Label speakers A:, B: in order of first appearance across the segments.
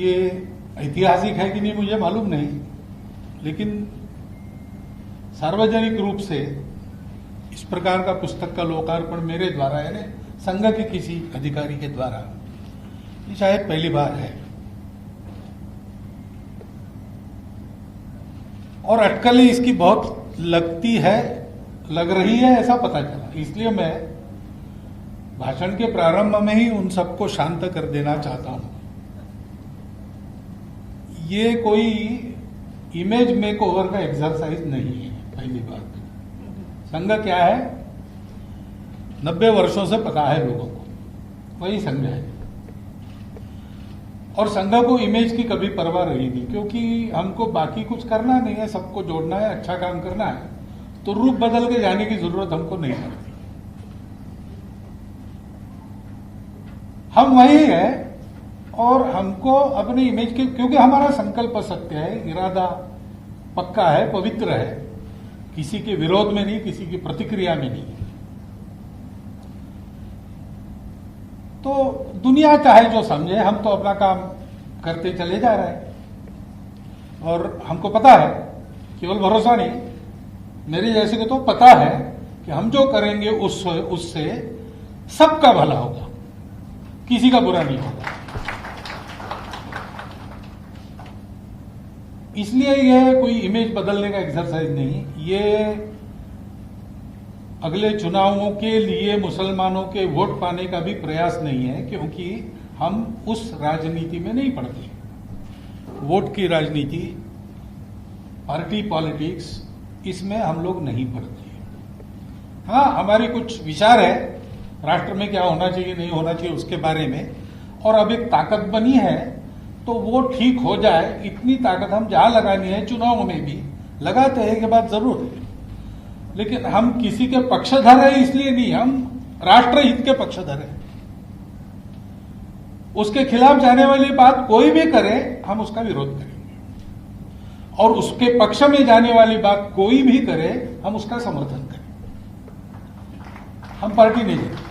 A: ये ऐतिहासिक है कि नहीं मुझे मालूम नहीं, लेकिन सार्वजनिक रूप से इस प्रकार का पुस्तक का लोकार्पण मेरे द्वारा यानी संघ के किसी अधिकारी के द्वारा ये शायद पहली बार है। और अटकलें इसकी बहुत लगती है, लग रही है ऐसा पता चला। इसलिए मैं भाषण के प्रारंभ में ही उन सबको शांत कर देना चाहता हूं। ये कोई इमेज मेक ओवर का एक्सरसाइज नहीं है। पहली बात, संघ क्या है 90 वर्षों से पता है लोगों को, वही संघ है। और संघ को इमेज की कभी परवाह रही नहीं, क्योंकि हमको बाकी कुछ करना नहीं है, सबको जोड़ना है, अच्छा काम करना है, तो रूप बदल के जाने की जरूरत हमको नहीं पड़ती। हम वही है और हमको अपनी इमेज के, क्योंकि हमारा संकल्प सत्य है, इरादा पक्का है, पवित्र है, किसी के विरोध में नहीं, किसी की प्रतिक्रिया में नहीं। तो दुनिया चाहे जो समझे, हम तो अपना काम करते चले जा रहे हैं। और हमको पता है, केवल भरोसा नहीं, मेरे जैसे को तो पता है कि हम जो करेंगे उससे सबका भला होगा, किसी का बुरा नहीं होगा। इसलिए यह कोई इमेज बदलने का एक्सरसाइज नहीं, ये अगले चुनावों के लिए मुसलमानों के वोट पाने का भी प्रयास नहीं है, क्योंकि हम उस राजनीति में नहीं पड़ते। वोट की राजनीति, पार्टी पॉलिटिक्स, इसमें हम लोग नहीं पड़ते। हाँ, हमारी कुछ विचार है राष्ट्र में क्या होना चाहिए नहीं होना चाहिए उसके बारे में, और अब एक ताकत बनी है तो वो ठीक हो जाए, इतनी ताकत हम जहां लगानी है चुनाव में भी लगाते हैं, के बाद जरूर है। लेकिन हम किसी के पक्षधर है इसलिए नहीं, हम राष्ट्रहित के पक्षधर है। उसके खिलाफ जाने वाली बात कोई भी करे, हम उसका विरोध करेंगे, और उसके पक्ष में जाने वाली बात कोई भी करे, हम उसका समर्थन करें। हम पार्टी नहीं देते।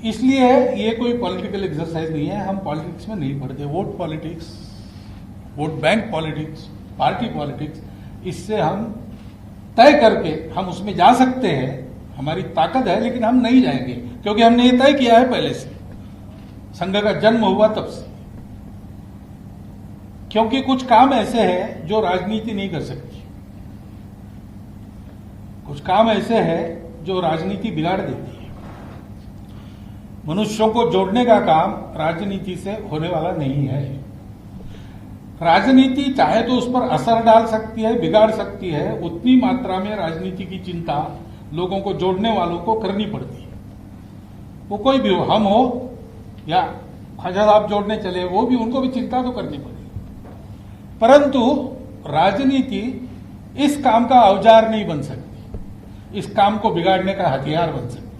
A: इसलिए ये कोई पॉलिटिकल एक्सरसाइज नहीं है, हम पॉलिटिक्स में नहीं पड़ते। Vote politics, vote bank politics, party politics, इससे हम तय करके हम उसमें जा सकते हैं, हमारी ताकत है, लेकिन हम नहीं जाएंगे, क्योंकि हमने ये तय किया है पहले से, संघ का जन्म हुआ तब से। क्योंकि कुछ काम ऐसे हैं जो राजनीति नहीं कर सकती, कुछ काम ऐसे हैं जो राजनीति बिगाड़ देती है। मनुष्यों को जोड़ने का काम राजनीति से होने वाला नहीं है। राजनीति चाहे तो उस पर असर डाल सकती है, बिगाड़ सकती है, उतनी मात्रा में राजनीति की चिंता लोगों को जोड़ने वालों को करनी पड़ती है। वो कोई भी हो, हम हो या ख्वाजा साहब जोड़ने चले, वो भी, उनको भी चिंता तो करनी पड़ेगी। परंतु राजनीति इस काम का औजार नहीं बन सकती, इस काम को बिगाड़ने का हथियार बन सकती।